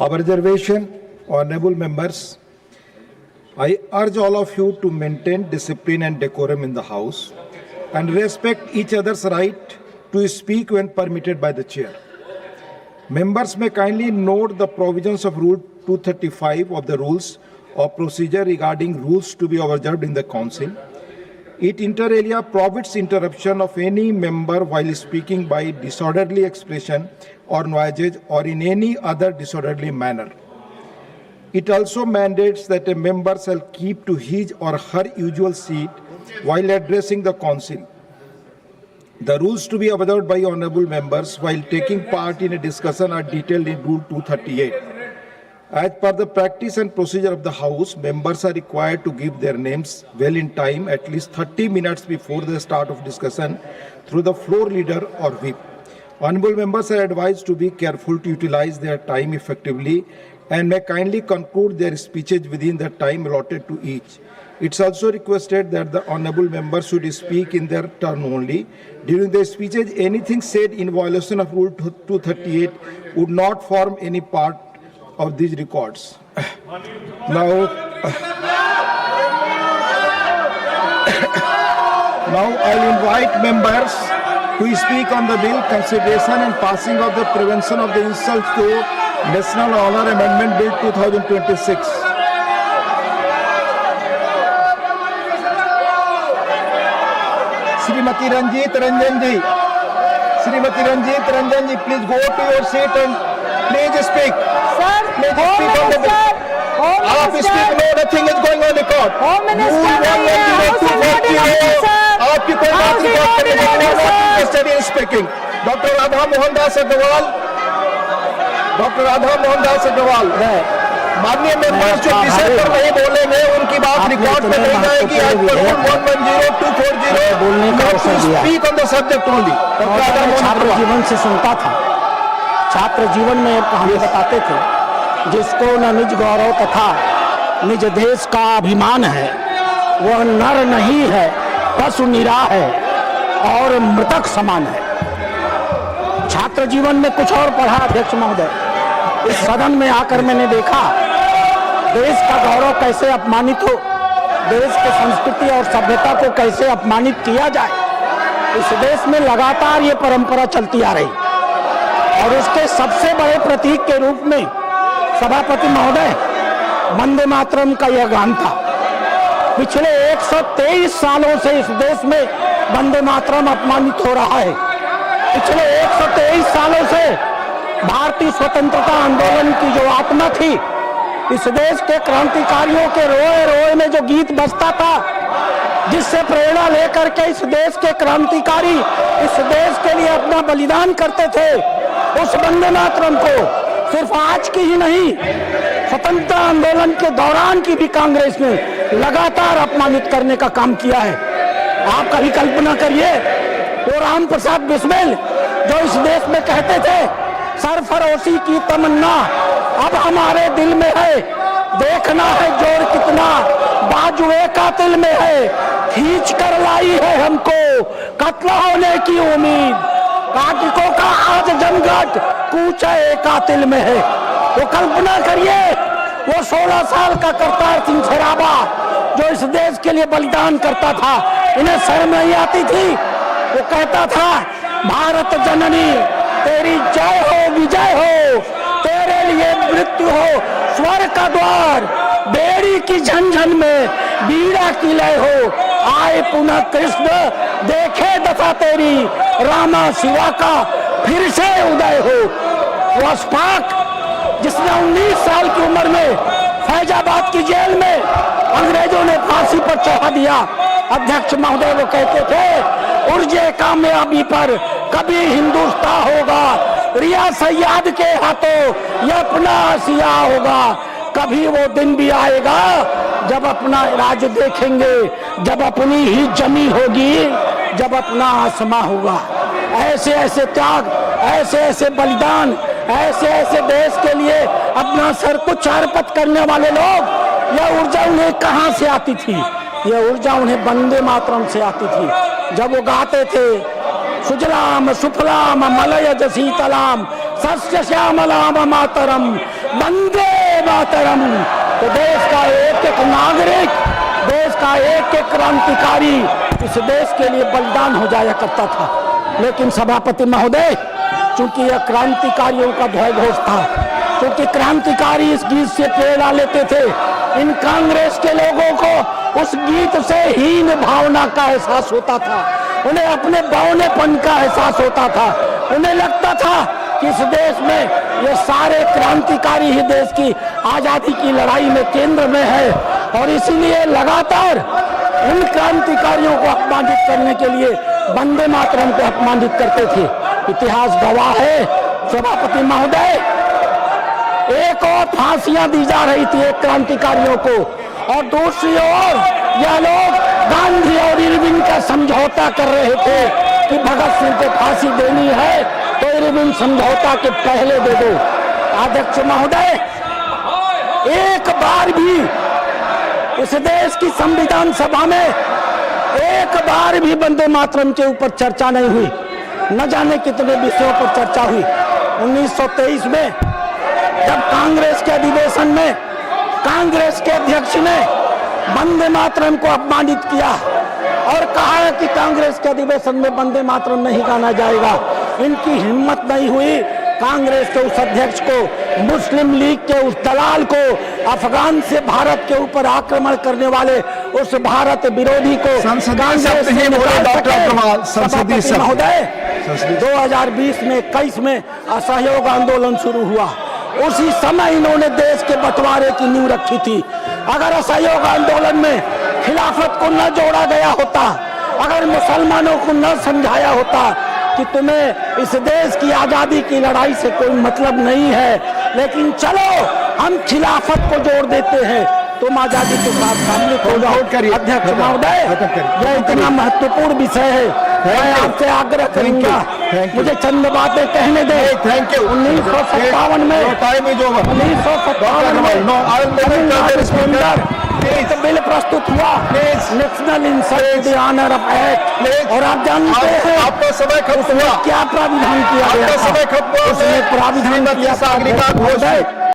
Observation, honorable members, I urge all of you to maintain discipline and decorum in the House and respect each other's right to speak when permitted by the chair. Members may kindly note the provisions of Rule 235 of the Rules of Procedure regarding rules to be observed in the Council. It inter alia prohibits interruption of any member while speaking by disorderly expression or noises or in any other disorderly manner. It also mandates that a member shall keep to his or her usual seat while addressing the Council. The rules to be observed by honorable members while taking part in a discussion are detailed in Rule 238. As per the practice and procedure of the House, members are required to give their names well in time, at least 30 minutes before the start of discussion through the floor leader or whip. Honorable members are advised to be careful to utilize their time effectively and may kindly conclude their speeches within the time allotted to each. It's also requested that the honorable members should speak in their turn only. During their speeches, anything said in violation of Rule 238 would not form any part of these records. Now I'll invite members to speak on the bill consideration and passing of the Prevention of the Insult to National Honor Amendment Bill 2026. Srimati Ranjit Ranjan ji, please go to your seat and please speak. Sir, Please speak on the bill. आप speak, no, nothing is going on record. आपकी कोई बात record करेगी नहीं, not interested in speaking. Doctor Radha Mohan Das Agarwal, माननीय members जो विषय पर नहीं बोलेंगे उनकी बात रिकॉर्ड में नहीं जाएगी. आज पर Rule 110(240) बोलने का अवसर दिया. Speak on the subject only. छात्र जीवन से सुनता था. छात्र जीवन में एक कहानी बताते थे, जिसको न निज गौरव तथा निज देश का अभिमान है, वह नर नहीं है, पशु निरा है और मृतक समान है. छात्र जीवन में कुछ और पढ़ा अध्यक्ष महोदय. इस सदन में आकर मैंने देखा देश का गौरव कैसे अपमानित हो, देश की संस्कृति और सभ्यता को कैसे अपमानित किया जाए. इस देश में लगातार ये परंपरा चलती आ रही और उसके सबसे बड़े प्रतीक के रूप में सभापति महोदय वंदे मातरम का यह गान था. पिछले 123 सालों से इस देश में वंदे मातरम अपमानित हो रहा है. पिछले 123 सालों से भारतीय स्वतंत्रता आंदोलन की जो आत्मा थी, इस देश के क्रांतिकारियों के रोए रोए में जो गीत बजता था, जिससे प्रेरणा लेकर के इस देश के क्रांतिकारी इस देश के लिए अपना बलिदान करते थे, उस वंदे मातरम को सिर्फ आज की ही नहीं, स्वतंत्रता आंदोलन के दौरान की भी कांग्रेस ने लगातार अपमानित करने का काम किया है. आप कभी कल्पना करिए, वो राम प्रसाद बिस्मिल जो इस देश में कहते थे सरफरोशी की तमन्ना अब हमारे दिल में है, देखना है जोर कितना बाजुए कातिल में है, खींच कर लाई है हमको कत्ल होने की उम्मीद, कातिकों का आज जमघट कूचे कातिल में है. वो कल्पना करिए, वो 16 साल का करतार सिंह सराबा जो इस देश के लिए बलिदान करता था, इन्हें शर्म नहीं आती थी. वो कहता था भारत जननी तेरी जय हो विजय हो, तेरे लिए मृत्यु हो स्वर का द्वार, बेड़ी की झंझन में बीड़ा की लय हो, आए पुनः कृष्ण देखे दशा तेरी, रामा शिवा का फिर से उदय हो. वो अशफाक जिसने 19 साल की उम्र में फैजाबाद की जेल में अंग्रेजों ने फांसी पर चढ़ा दिया. अध्यक्ष महोदय वो कहते थे उर्जे कामयाबी पर कभी हिंदुस्तान होगा, रिया सैयाद के हाथों ये अपना आसिया होगा. कभी वो दिन भी आएगा जब अपना राज देखेंगे, जब अपनी ही जमी होगी, जब अपना आसमां होगा. ऐसे ऐसे त्याग, ऐसे ऐसे बलिदान, ऐसे ऐसे देश के लिए अपना सर कुछ अर्पित करने वाले लोग, यह ऊर्जा उन्हें कहां से आती थी? यह ऊर्जा उन्हें वंदे मातरम से आती थी. जब वो गाते थे सुजलाम सुफलाम मलयज शीतलाम सस्य श्यामलाम मातरम वंदे मातरम। तो देश का एक एक नागरिक, देश का एक एक क्रांतिकारी इस देश के लिए बलिदान हो जाया करता था। लेकिन सभापति महोदय, चूंकि यह क्रांतिकारियों का ध्वज घोष था, क्योंकि क्रांतिकारी इस गीत से प्रेरणा लेते थे, इन कांग्रेस के लोगों को उस गीत से हीन भावना का एहसास होता था, उन्हें अपने बौनेपन का एहसास होता था। उन्हें लगता था कि इस देश में ये सारे क्रांतिकारी ही देश की आजादी की लड़ाई में केंद्र में है, और इसीलिए लगातार इन क्रांतिकारियों को अपमानित करने के लिए वंदे मातरम को अपमानित करते थे। इतिहास गवाह है सभापति महोदय, एक और फांसियां दी जा रही थी एक क्रांतिकारियों को, और दूसरी ओर यह लोग गांधी और इरविन का समझौता कर रहे थे कि भगत सिंह को फांसी देनी है तो इरविन समझौता के पहले दे दो। अध्यक्ष महोदय, एक बार भी इस देश की संविधान सभा में एक बार भी वंदे मातरम के ऊपर चर्चा नहीं हुई। न जाने कितने विषयों पर चर्चा हुई। 1923 में जब कांग्रेस के अधिवेशन में कांग्रेस के अध्यक्ष ने वंदे मातरम को अपमानित किया और कहा कि कांग्रेस के अधिवेशन में वंदे मातरम नहीं गाना जाएगा, इनकी हिम्मत नहीं हुई कांग्रेस के उस अध्यक्ष को, मुस्लिम लीग के उस दलाल को, अफगान से भारत के ऊपर आक्रमण करने वाले उस भारत विरोधी को महोदय 2020 में 21 में असहयोग आंदोलन शुरू हुआ। उसी समय इन्होंने देश के बंटवारे की नींव रखी थी। अगर असहयोग आंदोलन में खिलाफत को न जोड़ा गया होता, अगर मुसलमानों को न समझाया होता कि तुम्हें इस देश की आजादी की लड़ाई से कोई मतलब नहीं है, लेकिन चलो हम खिलाफत को जोड़ देते हैं, तुम आजादी के साथ सम्मिलित हो जाओ। अध्यक्ष महोदय, यह इतना महत्वपूर्ण विषय है, मैं आपसे आग्रह करूंगा मुझे चंद बातें कहने दे। 1957 में 1957 में एक बिल प्रस्तुत हुआ, national insult honour of act, और आप जानते हैं आपका समय खत्म हुआ, क्या प्राविधान किया गया था? समय खत्म हुआ, उसमें प्राविधान किया था